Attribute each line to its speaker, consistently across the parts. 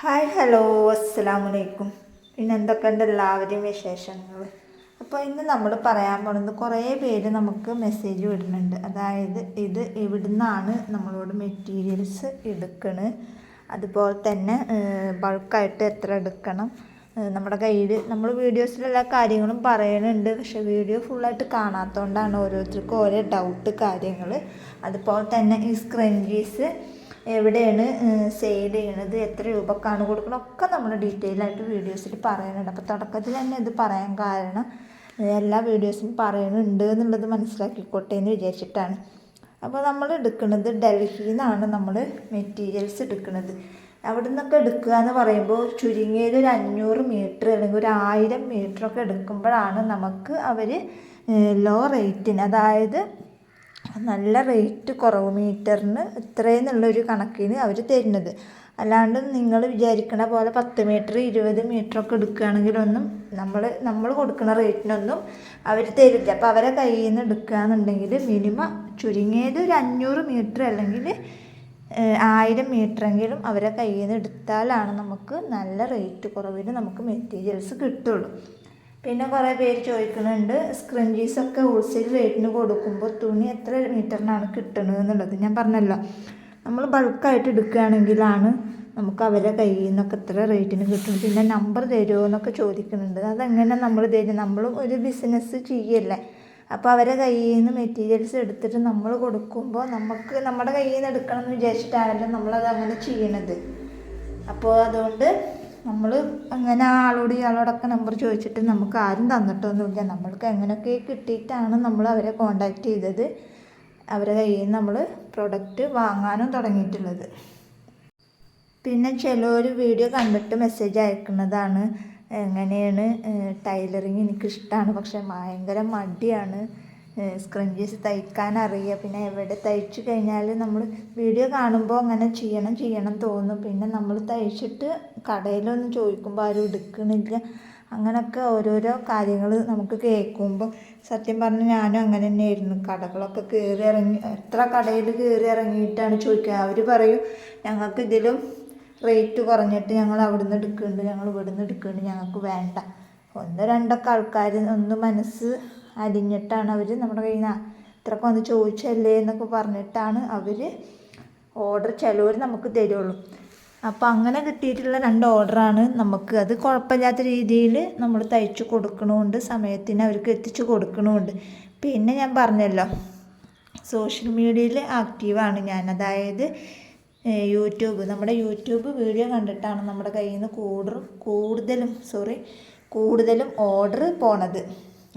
Speaker 1: Hi hello അസ്സലാമലൈക്കും. പിന്നെ എന്തൊക്കെയുണ്ട് എല്ലാവരുടെയും വിശേഷങ്ങൾ? അപ്പോൾ ഇന്ന് നമ്മൾ പറയാൻ പോകുന്നത്, കുറേ പേര് നമുക്ക് മെസ്സേജ് വിടുന്നുണ്ട്. അതായത് ഇത് എവിടുന്നാണ് നമ്മളോട് മെറ്റീരിയൽസ് എടുക്കണ്, അതുപോലെ തന്നെ ബൾക്കായിട്ട് എത്ര എടുക്കണം, നമ്മുടെ കയ്യിൽ നമ്മൾ വീഡിയോസിലെല്ലാ കാര്യങ്ങളും പറയുന്നുണ്ട്. പക്ഷേ വീഡിയോ ഫുള്ളായിട്ട് കാണാത്തതുകൊണ്ടാണ് ഓരോരുത്തർക്കും ഓരോ ഡൗട്ട് കാര്യങ്ങൾ. അതുപോലെ തന്നെ ഈ സ്ക്രഞ്ചീസ് എവിടെയാണ് സെയിൽ ചെയ്യണത്, എത്ര രൂപക്കാണ് കൊടുക്കണം, ഒക്കെ നമ്മൾ ഡീറ്റെയിൽ ആയിട്ട് വീഡിയോസിൽ പറയുന്നുണ്ട്. അപ്പോൾ തുടക്കത്തിൽ തന്നെ ഇത് പറയാൻ കാരണം എല്ലാ വീഡിയോസിലും പറയുന്നുണ്ട് എന്നുള്ളത് മനസ്സിലാക്കിക്കോട്ടെ എന്ന് വിചാരിച്ചിട്ടാണ്. അപ്പോൾ നമ്മൾ എടുക്കുന്നത് ഡൽഹിയിൽ നിന്നാണ് നമ്മൾ മെറ്റീരിയൽസ് എടുക്കുന്നത്. അവിടെ നിന്നൊക്കെ എടുക്കുക എന്ന് പറയുമ്പോൾ ചുരുങ്ങിയത് ഒരു 500 മീറ്റർ അല്ലെങ്കിൽ ഒരു 1000 മീറ്ററൊക്കെ എടുക്കുമ്പോഴാണ് നമുക്ക് അവർ ലോ റേറ്റിന്, അതായത് നല്ല റേറ്റ് കുറവ്, മീറ്ററിന് ഇത്രയെന്നുള്ളൊരു കണക്കിന് അവർ തരുന്നത്. അല്ലാണ്ട് നിങ്ങൾ വിചാരിക്കണ പോലെ 10 മീറ്റർ 20 മീറ്ററൊക്കെ എടുക്കുകയാണെങ്കിലൊന്നും നമ്മൾ കൊടുക്കുന്ന റേറ്റിനൊന്നും അവർ തരില്ല. അപ്പോൾ അവരെ കയ്യിൽ നിന്ന് എടുക്കുകയെന്നുണ്ടെങ്കിൽ മിനിമം ചുരുങ്ങിയത് ഒരു 500 മീറ്റർ അല്ലെങ്കിൽ 1000 മീറ്ററെങ്കിലും അവരെ കയ്യിൽ നിന്ന് എടുത്താലാണ് നമുക്ക് നല്ല റേറ്റ് കുറവിന് നമുക്ക് മെറ്റീരിയൽസ് കിട്ടുള്ളൂ. പിന്നെ കുറേ പേര് ചോദിക്കുന്നുണ്ട്, സ്ക്രഞ്ചീസൊക്കെ ഹോൾസെയിൽ റേറ്റിന് കൊടുക്കുമ്പോൾ തുണി എത്ര മീറ്ററിനാണ് കിട്ടുന്നത് എന്നുള്ളത്. ഞാൻ പറഞ്ഞല്ലോ, നമ്മൾ ബൾക്കായിട്ട് എടുക്കുകയാണെങ്കിലാണ് നമുക്ക് അവരെ കയ്യിൽ നിന്നൊക്കെ എത്ര റേറ്റിന് കിട്ടും. പിന്നെ നമ്പർ തരുമോ എന്നൊക്കെ ചോദിക്കുന്നുണ്ട്. അതെങ്ങനെ നമ്മൾ തരും? നമ്മളും ഒരു ബിസിനസ് ചെയ്യല്ലേ. അപ്പോൾ അവരെ കയ്യിൽ നിന്ന് മെറ്റീരിയൽസ് എടുത്തിട്ട് നമ്മൾ കൊടുക്കുമ്പോൾ നമുക്ക് നമ്മുടെ കയ്യിൽ നിന്ന് എടുക്കണം എന്ന് വിചാരിച്ചിട്ടാണല്ലോ നമ്മളത് അങ്ങനെ ചെയ്യണത്. അപ്പോൾ അതുകൊണ്ട് നമ്മൾ അങ്ങനെ ഇയാളോടൊക്കെ നമ്പർ ചോദിച്ചിട്ട് നമുക്ക് ആരും തന്നിട്ടൊന്നുമില്ല. നമ്മൾക്ക് എങ്ങനെയൊക്കെ കിട്ടിയിട്ടാണ് നമ്മൾ അവരെ കോണ്ടാക്ട് ചെയ്തത്, അവരെ കയ്യിൽ നിന്ന് നമ്മൾ പ്രൊഡക്റ്റ് വാങ്ങാനും തുടങ്ങിയിട്ടുള്ളത്. പിന്നെ ചിലർ വീഡിയോ കണ്ടിട്ട് മെസ്സേജ് അയക്കുന്നതാണ്, എങ്ങനെയാണ് ടൈലറിങ് എനിക്കിഷ്ടമാണ് പക്ഷേ ഭയങ്കര മടിയാണ്, സ്ക്രഞ്ചീസ് തയ്ക്കാൻ അറിയുക, പിന്നെ എവിടെ തയ്ച്ചു കഴിഞ്ഞാൽ നമ്മൾ വീഡിയോ കാണുമ്പോൾ അങ്ങനെ ചെയ്യണം തോന്നും. പിന്നെ നമ്മൾ തയ്ച്ചിട്ട് കടയിലൊന്നും ചോദിക്കുമ്പോൾ ആരും എടുക്കണില്ല. അങ്ങനെയൊക്കെ ഓരോരോ കാര്യങ്ങൾ നമുക്ക് കേൾക്കുമ്പോൾ സത്യം പറഞ്ഞാൽ ഞാനും അങ്ങനെ തന്നെയായിരുന്നു. കടകളൊക്കെ കയറി ഇറങ്ങി, എത്ര കടയിൽ കയറി ഇറങ്ങിയിട്ടാണ് ചോദിക്കുക. അവർ പറയും ഞങ്ങൾക്ക് ഇതിലും റേറ്റ് കുറഞ്ഞിട്ട് ഞങ്ങൾ അവിടെ നിന്ന് എടുക്കുന്നുണ്ട്, ഞങ്ങൾ ഇവിടെ നിന്ന് എടുക്കുന്നുണ്ട്, ഞങ്ങൾക്ക് വേണ്ട. ഒന്ന് രണ്ടൊക്കെ ആൾക്കാർ ഒന്ന് മനസ്സ് അലിഞ്ഞിട്ടാണ് അവർ നമ്മുടെ കയ്യിൽ നിന്ന് ഇത്രയൊക്കെ വന്ന് ചോദിച്ചല്ലേ എന്നൊക്കെ പറഞ്ഞിട്ടാണ് അവർ ഓർഡർ ചിലവർ നമുക്ക് തരുള്ളൂ. അപ്പോൾ അങ്ങനെ കിട്ടിയിട്ടുള്ള 2 ഓർഡറാണ് നമുക്ക്. അത് കുഴപ്പമില്ലാത്ത രീതിയിൽ നമ്മൾ തയ്ച്ചു കൊടുക്കണമുണ്ട്, സമയത്തിന് അവർക്ക് എത്തിച്ചു കൊടുക്കണമുണ്ട്. പിന്നെ ഞാൻ പറഞ്ഞല്ലോ, സോഷ്യൽ മീഡിയയിൽ ആക്റ്റീവാണ് ഞാൻ. അതായത് നമ്മുടെ യൂട്യൂബ് വീഡിയോ കണ്ടിട്ടാണ് നമ്മുടെ കയ്യിൽ നിന്ന് കൂടുതലും ഓർഡർ പോണത്.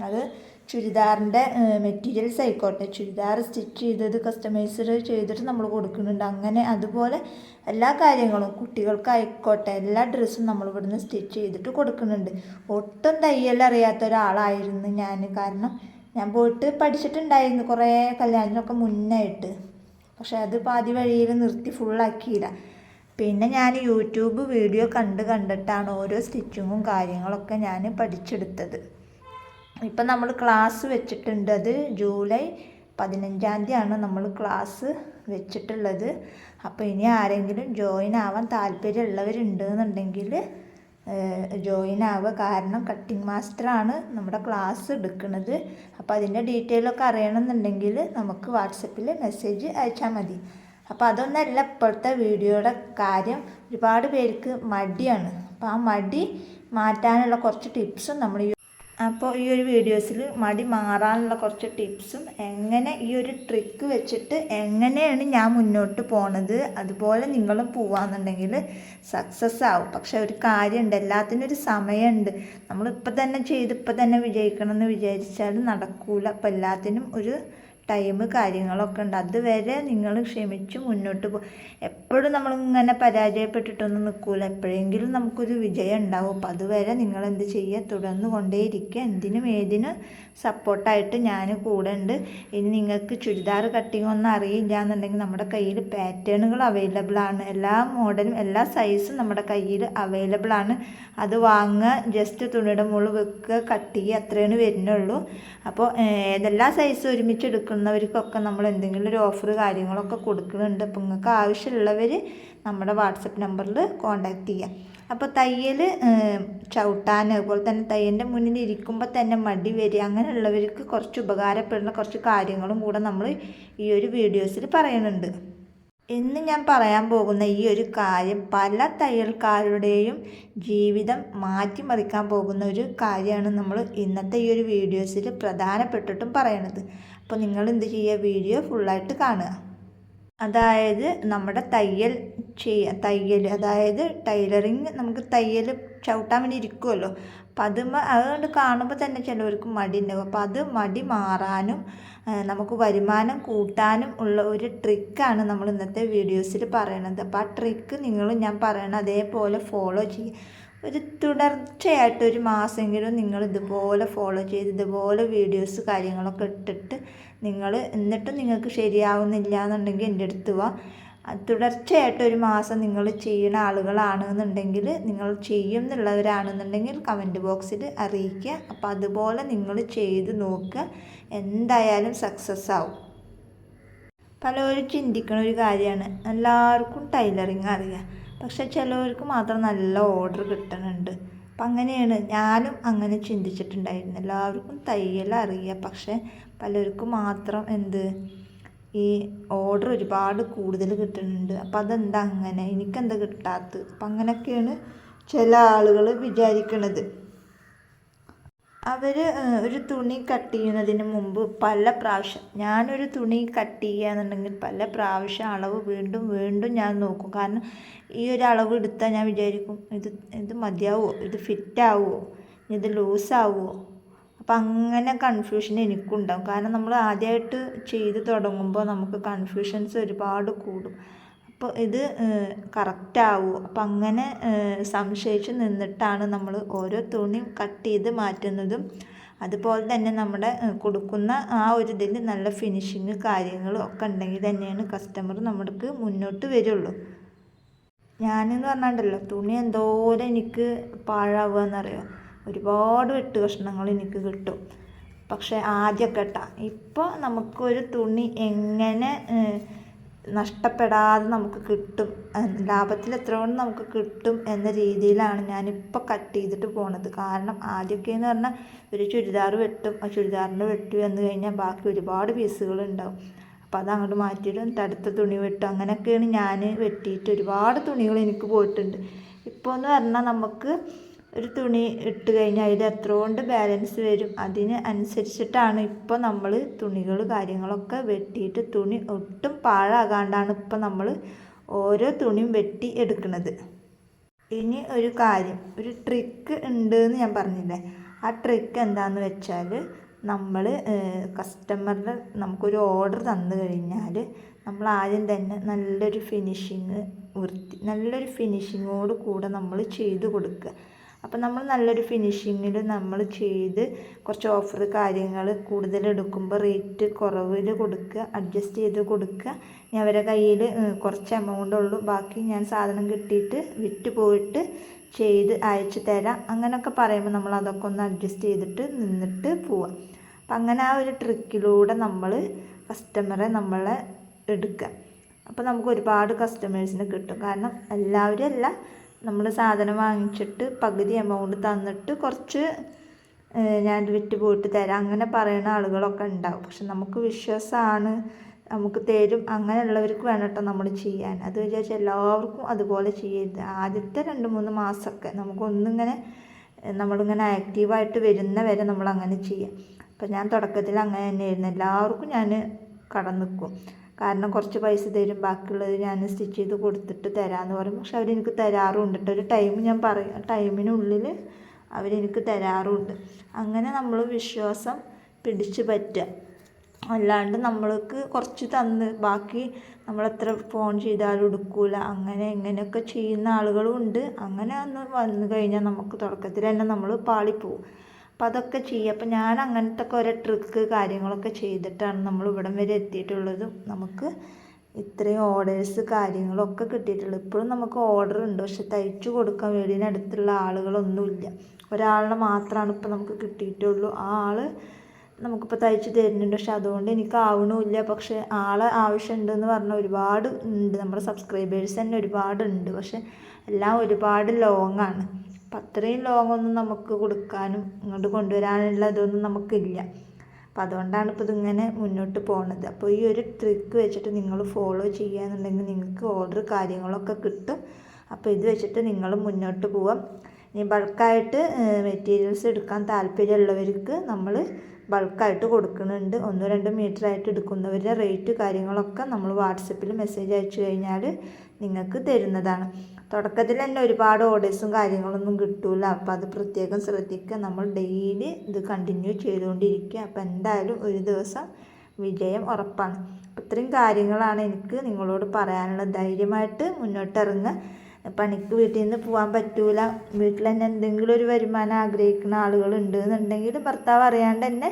Speaker 1: അത് ചുരിദാറിൻ്റെ മെറ്റീരിയൽസ് ആയിക്കോട്ടെ, ചുരിദാർ സ്റ്റിച്ച് ചെയ്തത് കസ്റ്റമൈസ്ഡ് ചെയ്തിട്ട് നമ്മൾ കൊടുക്കുന്നുണ്ട്. അങ്ങനെ അതുപോലെ എല്ലാ കാര്യങ്ങളും കുട്ടികൾക്കായിക്കോട്ടെ എല്ലാ ഡ്രസ്സും നമ്മൾ ഇവിടുന്ന് സ്റ്റിച്ച് ചെയ്തിട്ട് കൊടുക്കുന്നുണ്ട്. ഒട്ടും തയ്യൽ അറിയാത്ത ഒരാളായിരുന്നു ഞാൻ. കാരണം ഞാൻ പോയിട്ട് പഠിച്ചിട്ടുണ്ടായിരുന്നു കുറേ കല്യാണത്തിനൊക്കെ മുന്നായിട്ട്. പക്ഷേ അത് പാതി വഴിയിൽ നിർത്തി ഫുള്ളാക്കിയില്ല. പിന്നെ ഞാൻ യൂട്യൂബ് വീഡിയോ കണ്ടിട്ടാണ് ഓരോ സ്റ്റിച്ചിങ്ങും കാര്യങ്ങളൊക്കെ ഞാൻ പഠിച്ചെടുത്തത്. ഇപ്പം നമ്മൾ ക്ലാസ് വെച്ചിട്ടുണ്ട്. അത് ജൂലൈ 15-ാം തീയതിയാണ് നമ്മൾ ക്ലാസ് വെച്ചിട്ടുള്ളത്. അപ്പോൾ ഇനി ആരെങ്കിലും ജോയിൻ ആവാൻ താല്പര്യമുള്ളവരുണ്ടെന്നുണ്ടെങ്കിൽ ജോയിൻ ആവുക. കാരണം കട്ടിങ് മാസ്റ്ററാണ് നമ്മുടെ ക്ലാസ് എടുക്കുന്നത്. അപ്പോൾ അതിൻ്റെ ഡീറ്റെയിലൊക്കെ അറിയണമെന്നുണ്ടെങ്കിൽ നമുക്ക് വാട്സപ്പിൽ മെസ്സേജ് അയച്ചാൽ മതി. അപ്പോൾ അതൊന്നല്ല ഇപ്പോഴത്തെ വീഡിയോയുടെ കാര്യം. ഒരുപാട് പേർക്ക് മടിയാണ്. അപ്പോൾ ആ മടി മാറ്റാനുള്ള കുറച്ച് ടിപ്സും അപ്പോൾ ഈ ഒരു വീഡിയോസിൽ മടി മാറാനുള്ള കുറച്ച് ടിപ്സും, എങ്ങനെ ഈ ഒരു ട്രിക്ക് വെച്ചിട്ട് എങ്ങനെയാണ് ഞാൻ മുന്നോട്ട് പോണത് അതുപോലെ നിങ്ങളും പോവാന്നുണ്ടെങ്കിൽ സക്സസ് ആവും. പക്ഷെ ഒരു കാര്യമുണ്ട്, എല്ലാത്തിനും ഒരു സമയമുണ്ട്. നമ്മളിപ്പോൾ തന്നെ ചെയ്ത് ഇപ്പം തന്നെ വിജയിക്കണം എന്ന് വിചാരിച്ചാൽ നടക്കൂല. അപ്പോൾ എല്ലാത്തിനും ഒരു ടൈം കാര്യങ്ങളൊക്കെ ഉണ്ട്. അതുവരെ നിങ്ങൾ ക്ഷമിച്ച് മുന്നോട്ട് എപ്പോഴും നമ്മളിങ്ങനെ പരാജയപ്പെട്ടിട്ടൊന്നും നിൽക്കൂല. എപ്പോഴെങ്കിലും നമുക്കൊരു വിജയം ഉണ്ടാവും. അപ്പോൾ അതുവരെ നിങ്ങളെന്ത് ചെയ്യുക, തുടർന്ന് കൊണ്ടേയിരിക്കുക. എന്തിനും ഏതിനും സപ്പോർട്ടായിട്ട് ഞാൻ കൂടെ ഉണ്ട്. ഇനി നിങ്ങൾക്ക് ചുരിദാർ കട്ടിങ് ഒന്നും അറിയില്ല എന്നുണ്ടെങ്കിൽ നമ്മുടെ കയ്യിൽ പാറ്റേണുകൾ അവൈലബിൾ ആണ്. എല്ലാ മോഡലും എല്ലാ സൈസും നമ്മുടെ കയ്യിൽ അവൈലബിൾ ആണ്. അത് വാങ്ങുക, ജസ്റ്റ് തുണിയുടെ മുകളിൽ വെക്കുക, കട്ട് ചെയ്യുക, അത്രയാണ് വരുന്നുള്ളൂ. അപ്പോൾ ഏതെല്ലാ സൈസും ഒരുമിച്ച് എടുക്കുന്നവർക്കൊക്കെ നമ്മൾ എന്തെങ്കിലും ഒരു ഓഫർ കാര്യങ്ങളൊക്കെ കൊടുക്കുന്നുണ്ട്. അപ്പോൾ നിങ്ങൾക്ക് ആവശ്യമുള്ളവർ നമ്മുടെ വാട്സപ്പ് നമ്പറിൽ കോൺടാക്റ്റ് ചെയ്യാം. അപ്പോൾ തയ്യൽ ചവിട്ടാൻ, അതുപോലെ തന്നെ തയ്യലിൻ്റെ മുന്നിൽ ഇരിക്കുമ്പോൾ തന്നെ മടി വരിക, അങ്ങനെയുള്ളവർക്ക് കുറച്ച് ഉപകാരപ്പെടുന്ന കുറച്ച് കാര്യങ്ങളും കൂടെ നമ്മൾ ഈ ഒരു വീഡിയോസിൽ പറയുന്നുണ്ട്. ഇന്ന് ഞാൻ പറയാൻ പോകുന്ന ഈ ഒരു കാര്യം പല തയ്യൽക്കാരുടെയും ജീവിതം മാറ്റിമറിക്കാൻ പോകുന്ന ഒരു കാര്യമാണ് നമ്മൾ ഇന്നത്തെ ഈ ഒരു വീഡിയോസിൽ പ്രധാനപ്പെട്ടിട്ടും പറയണത്. അപ്പോൾ നിങ്ങൾ എന്ത് ചെയ്യുക, വീഡിയോ ഫുള്ളായിട്ട് കാണുക. അതായത് നമ്മുടെ തയ്യൽ അതായത് ടൈലറിങ്, നമുക്ക് തയ്യൽ ചവിട്ടാൻ വേണ്ടി ഇരിക്കുമല്ലോ. അപ്പം അതുകൊണ്ട് കാണുമ്പോൾ തന്നെ ചിലവർക്ക് മടി ഉണ്ടാവും. അപ്പോൾ അത് മടി മാറാനും നമുക്ക് വരുമാനം കൂട്ടാനും ഉള്ള ഒരു ട്രിക്കാണ് നമ്മൾ ഇന്നത്തെ വീഡിയോസിൽ പറയണത്. അപ്പോൾ ആ ട്രിക്ക് ഞാൻ പറയണത് അതേപോലെ ഫോളോ ചെയ്യുക. ഒരു തുടർച്ചയായിട്ട് ഒരു മാസമെങ്കിലും നിങ്ങൾ ഇതുപോലെ ഫോളോ ചെയ്ത് ഇതുപോലെ വീഡിയോസ് കാര്യങ്ങളൊക്കെ ഇട്ടിട്ട് എന്നിട്ടും നിങ്ങൾക്ക് ശരിയാവുന്നില്ല എന്നുണ്ടെങ്കിൽ എൻ്റെ അടുത്ത് വാ. തുടർച്ചയായിട്ട് ഒരു മാസം നിങ്ങൾ ചെയ്യുന്ന ആളുകളാണെന്നുണ്ടെങ്കിൽ, നിങ്ങൾ ചെയ്യുന്നുള്ളവരാണെന്നുണ്ടെങ്കിൽ കമൻറ്റ് ബോക്സിൽ അറിയിക്കുക. അപ്പോൾ അതുപോലെ നിങ്ങൾ ചെയ്ത് നോക്കുക, എന്തായാലും സക്സസ് ആവും. പലരും ചിന്തിക്കുന്ന ഒരു കാര്യമാണ്, എല്ലാവർക്കും ടൈലറിങ് അറിയാം, പക്ഷെ ചിലവർക്ക് മാത്രം നല്ല ഓർഡർ കിട്ടുന്നുണ്ട്. അപ്പം അങ്ങനെയാണ്, ഞാനും അങ്ങനെ ചിന്തിച്ചിട്ടുണ്ടായിരുന്നു. എല്ലാവർക്കും തയ്യൽ അറിയാം, പക്ഷെ പലർക്കും മാത്രം ഈ ഓർഡർ ഒരുപാട് കൂടുതൽ കിട്ടുന്നുണ്ട്. അപ്പം അതെന്താ അങ്ങനെ, എനിക്കെന്താ കിട്ടാത്തത്? അപ്പം അങ്ങനെയൊക്കെയാണ് ചില ആളുകൾ വിചാരിക്കുന്നത്. അവർ ഒരു തുണി കട്ട് ചെയ്യുന്നതിന് മുമ്പ് പല പ്രാവശ്യം, ഞാനൊരു തുണി കട്ട് ചെയ്യുകയാണെന്നുണ്ടെങ്കിൽ പല പ്രാവശ്യം അളവ് വീണ്ടും വീണ്ടും ഞാൻ നോക്കും. കാരണം ഈ ഒരു അളവ് എടുത്താൽ ഞാൻ വിചാരിക്കും ഇത് മതിയാവുമോ, ഇത് ഫിറ്റാവുമോ, ഇത് ലൂസാവുമോ. അപ്പം അങ്ങനെ കൺഫ്യൂഷൻ എനിക്കുണ്ടാവും. കാരണം നമ്മൾ ആദ്യമായിട്ട് ചെയ്ത് തുടങ്ങുമ്പോൾ നമുക്ക് കൺഫ്യൂഷൻസ് ഒരുപാട് കൂടും. അപ്പോൾ ഇത് കറക്റ്റാവുമോ, അപ്പം അങ്ങനെ സംശയിച്ച് നിന്നിട്ടാണ് നമ്മൾ ഓരോ തുണി കട്ട് ചെയ്ത് മാറ്റുന്നതും. അതുപോലെ തന്നെ നമ്മുടെ കൊടുക്കുന്ന ആ ഒരു ഇതിൽ നല്ല ഫിനിഷിങ് കാര്യങ്ങളും ഒക്കെ ഉണ്ടെങ്കിൽ തന്നെയാണ് കസ്റ്റമർ നമ്മൾക്ക് മുന്നോട്ട് വരുള്ളൂ. ഞാനെന്ന് പറഞ്ഞാണ്ടല്ലോ, തുണി എന്തോരം എനിക്ക് പാഴാവുക എന്നറിയോ, ഒരുപാട് വെട്ട് കഷ്ണങ്ങൾ എനിക്ക് കിട്ടും. പക്ഷേ ആദ്യമൊക്കെ ഇപ്പോൾ നമുക്കൊരു തുണി എങ്ങനെ നഷ്ടപ്പെടാതെ നമുക്ക് കിട്ടും, ലാഭത്തിൽ എത്ര കൊണ്ട് നമുക്ക് കിട്ടും എന്ന രീതിയിലാണ് ഞാനിപ്പോൾ കട്ട് ചെയ്തിട്ട് പോണത്. കാരണം ആദ്യമൊക്കെ എന്ന് പറഞ്ഞാൽ ഒരു ചുരിദാർ വെട്ടും, ആ ചുരിദാറിൻ്റെ വെട്ടി വന്നു കഴിഞ്ഞാൽ ബാക്കി ഒരുപാട് പീസുകൾ ഉണ്ടാവും. അപ്പോൾ അത് അങ്ങോട്ട് മാറ്റിയിടും, അടുത്ത തുണി വെട്ടും, അങ്ങനെയൊക്കെയാണ് ഞാൻ വെട്ടിയിട്ട് ഒരുപാട് തുണികൾ എനിക്ക് പോയിട്ടുണ്ട്. ഇപ്പോൾ എന്ന് പറഞ്ഞാൽ നമുക്ക് ഒരു തുണി ഇട്ട് കഴിഞ്ഞാൽ അതിൽ എത്ര കൊണ്ട് ബാലൻസ് വരും, അതിന് അനുസരിച്ചിട്ടാണ് ഇപ്പോൾ നമ്മൾ തുണികൾ കാര്യങ്ങളൊക്കെ വെട്ടിയിട്ട് തുണി ഒട്ടും പാഴാകാണ്ടാണ് ഇപ്പോൾ നമ്മൾ ഓരോ തുണിയും വെട്ടി എടുക്കുന്നത്. ഇനി ഒരു കാര്യം, ഒരു ട്രിക്ക് ഉണ്ട് എന്ന് ഞാൻ പറഞ്ഞില്ലേ, ആ ട്രിക്ക് എന്താണെന്ന് വെച്ചാൽ നമ്മൾ കസ്റ്റമറിന് നമുക്കൊരു ഓർഡർ തന്നു കഴിഞ്ഞാൽ നമ്മൾ ആദ്യം തന്നെ നല്ലൊരു ഫിനിഷിങ്ങോട് കൂടെ നമ്മൾ ചെയ്ത് കൊടുക്കുക. അപ്പം നമ്മൾ നല്ലൊരു ഫിനിഷിങ്ങിൽ നമ്മൾ ചെയ്ത് കുറച്ച് ഓഫർ കാര്യങ്ങൾ കൂടുതൽ എടുക്കുമ്പോൾ റേറ്റ് കുറവിൽ കൊടുക്കുക, അഡ്ജസ്റ്റ് ചെയ്ത് കൊടുക്കുക. ഇനി അവരെ കയ്യിൽ കുറച്ച് എമൗണ്ട് ഉള്ളൂ, ബാക്കി ഞാൻ സാധനം കിട്ടിയിട്ട് വിറ്റ് പോയിട്ട് ചെയ്ത് അയച്ചു തരാം, അങ്ങനെയൊക്കെ പറയുമ്പോൾ നമ്മൾ അതൊക്കെ ഒന്ന് അഡ്ജസ്റ്റ് ചെയ്തിട്ട് നിന്നിട്ട് പോവാം. അപ്പം അങ്ങനെ ആ ഒരു ട്രിക്കിലൂടെ നമ്മൾ കസ്റ്റമറെ നമ്മളെ എടുക്കുക. അപ്പോൾ നമുക്ക് ഒരുപാട് കസ്റ്റമേഴ്സിനെ കിട്ടും. കാരണം എല്ലാവരും അല്ല, നമ്മൾ സാധനം വാങ്ങിച്ചിട്ട് പകുതി എമൗണ്ട് തന്നിട്ട് കുറച്ച് ഞാൻ വിറ്റ് പോയിട്ട് തരാം അങ്ങനെ പറയുന്ന ആളുകളൊക്കെ ഉണ്ടാവും. പക്ഷെ നമുക്ക് വിശ്വാസമാണ്, നമുക്ക് തരും, അങ്ങനെയുള്ളവർക്ക് വേണം കേട്ടോ നമ്മൾ ചെയ്യാൻ. അത് വിചാരിച്ചാൽ എല്ലാവർക്കും അതുപോലെ ചെയ്യരുത്. ആദ്യത്തെ 2-3 മാസമൊക്കെ നമ്മളിങ്ങനെ ആക്റ്റീവായിട്ട് വരുന്ന വരെ നമ്മളങ്ങനെ ചെയ്യാം. അപ്പം ഞാൻ തുടക്കത്തിൽ അങ്ങനെ തന്നെയായിരുന്നു, എല്ലാവർക്കും ഞാൻ കടം നിൽക്കും. കാരണം കുറച്ച് പൈസ തരും, ബാക്കിയുള്ളത് ഞാൻ സ്റ്റിച്ച് ചെയ്ത് കൊടുത്തിട്ട് തരാമെന്ന് പറയും. പക്ഷെ അവരെനിക്ക് തരാറുണ്ട് കേട്ടോ, ഒരു ടൈം ഞാൻ പറയും, ടൈമിനുള്ളിൽ അവരെനിക്ക് തരാറുണ്ട്. അങ്ങനെ നമ്മൾ വിശ്വാസം പിടിച്ച് പറ്റുക, അല്ലാണ്ട് നമ്മൾക്ക് കുറച്ച് തന്ന് ബാക്കി നമ്മളെത്ര ഫോൺ ചെയ്താലും എടുക്കൂല, അങ്ങനെ ഇങ്ങനെയൊക്കെ ചെയ്യുന്ന ആളുകളും ഉണ്ട്. അങ്ങനെ വന്നു കഴിഞ്ഞാൽ നമുക്ക് തുടക്കത്തിൽ തന്നെ നമ്മൾ പാളിപ്പോവും. അപ്പം അതൊക്കെ ചെയ്യുക. അപ്പം ഞാൻ അങ്ങനത്തെ ഓരോ ട്രിക്ക് കാര്യങ്ങളൊക്കെ ചെയ്തിട്ടാണ് നമ്മൾ ഇവിടം വരെ എത്തിയിട്ടുള്ളതും നമുക്ക് ഇത്രയും ഓർഡേഴ്സ് കാര്യങ്ങളൊക്കെ കിട്ടിയിട്ടുള്ളത്. ഇപ്പോഴും നമുക്ക് ഓർഡർ ഉണ്ട്, പക്ഷെ തയ്ച്ചു കൊടുക്കാൻ വീടിനടുത്തുള്ള ആളുകളൊന്നുമില്ല. ഒരാളിനെ മാത്രമാണ് ഇപ്പോൾ നമുക്ക് കിട്ടിയിട്ടുള്ളൂ. ആ ആൾ നമുക്കിപ്പോൾ തയ്ച്ച് തരുന്നുണ്ട്. പക്ഷെ അതുകൊണ്ട് എനിക്ക് ആവണമില്ല. പക്ഷെ ആളെ ആവശ്യമുണ്ടെന്ന് പറഞ്ഞാൽ ഒരുപാട് ഉണ്ട്, നമ്മുടെ സബ്സ്ക്രൈബേഴ്സ് തന്നെ ഒരുപാടുണ്ട്. പക്ഷെ എല്ലാം ഒരുപാട് ലോങ്ങാണ്. അപ്പം അത്രയും ലോങ്ങൊന്നും നമുക്ക് കൊടുക്കാനും ഇങ്ങോട്ട് കൊണ്ടുവരാനുള്ള ഇതൊന്നും നമുക്കില്ല. അപ്പം അതുകൊണ്ടാണ് ഇപ്പോൾ ഇതിങ്ങനെ മുന്നോട്ട് പോകുന്നത്. അപ്പോൾ ഈ ഒരു ട്രിക്ക് വെച്ചിട്ട് നിങ്ങൾ ഫോളോ ചെയ്യുകയെന്നുണ്ടെങ്കിൽ നിങ്ങൾക്ക് ഓർഡർ കാര്യങ്ങളൊക്കെ കിട്ടും. അപ്പോൾ ഇത് വെച്ചിട്ട് നിങ്ങൾ മുന്നോട്ട് പോവാം. ഇനി ബൾക്കായിട്ട് മെറ്റീരിയൽസ് എടുക്കാൻ താല്പര്യമുള്ളവർക്ക് നമ്മൾ ബൾക്കായിട്ട് കൊടുക്കുന്നുണ്ട്. 1-2 മീറ്ററായിട്ട് എടുക്കുന്നവരുടെ റേറ്റ് കാര്യങ്ങളൊക്കെ നമ്മൾ വാട്സപ്പിൽ മെസ്സേജ് അയച്ചു കഴിഞ്ഞാൽ നിങ്ങൾക്ക് തരുന്നതാണ്. തുടക്കത്തിൽ തന്നെ ഒരുപാട് ഓർഡേഴ്സും കാര്യങ്ങളൊന്നും കിട്ടില്ല. അപ്പോൾ അത് പ്രത്യേകം ശ്രദ്ധിക്കുക. നമ്മൾ ഡെയിലി ഇത് കണ്ടിന്യൂ ചെയ്തുകൊണ്ടിരിക്കുക. അപ്പോൾ എന്തായാലും ഒരു ദിവസം വിജയം ഉറപ്പാണ്. ഇത്രയും കാര്യങ്ങളാണ് എനിക്ക് നിങ്ങളോട് പറയാനുള്ളത്. ധൈര്യമായിട്ട് മുന്നോട്ടിറങ്ങുക. പണിക്ക് വീട്ടിൽ നിന്ന് പോകാൻ പറ്റൂല, വീട്ടിൽ തന്നെ എന്തെങ്കിലും ഒരു വരുമാനം ആഗ്രഹിക്കുന്ന ആളുകളുണ്ട് എന്നുണ്ടെങ്കിൽ ഭർത്താവ് അറിയാണ്ട് തന്നെ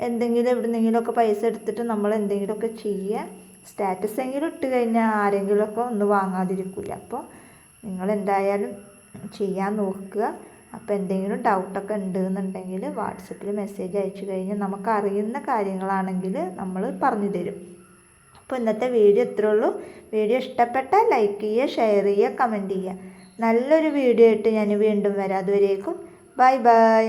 Speaker 1: എന്തെങ്കിലും എവിടെന്നെങ്കിലുമൊക്കെ പൈസ എടുത്തിട്ട് നമ്മൾ എന്തെങ്കിലുമൊക്കെ ചെയ്യുക. സ്റ്റാറ്റസ് എങ്കിലും ഇട്ട് കഴിഞ്ഞാൽ ആരെങ്കിലുമൊക്കെ ഒന്ന് വാങ്ങാതിരിക്കില്ല. അപ്പോൾ നിങ്ങൾ എന്തായാലും ചെയ്യാൻ നോക്കുക. അപ്പോൾ എന്തെങ്കിലും ഡൗട്ടൊക്കെ ഉണ്ടെന്നുണ്ടെങ്കിൽ വാട്സപ്പിൽ മെസ്സേജ് അയച്ചു കഴിഞ്ഞാൽ നമുക്കറിയുന്ന കാര്യങ്ങളാണെങ്കിൽ നമ്മൾ പറഞ്ഞു തരും. അപ്പോൾ ഇന്നത്തെ വീഡിയോ ഇത്രേ ഉള്ളൂ. വീഡിയോ ഇഷ്ടപ്പെട്ടാൽ ലൈക്ക് ചെയ്യുക, ഷെയർ ചെയ്യുക, കമൻറ്റ് ചെയ്യുക. നല്ലൊരു വീഡിയോ ആയിട്ട് ഞാൻ വീണ്ടും വരാം. അതുവരേക്കും ബൈ ബൈ.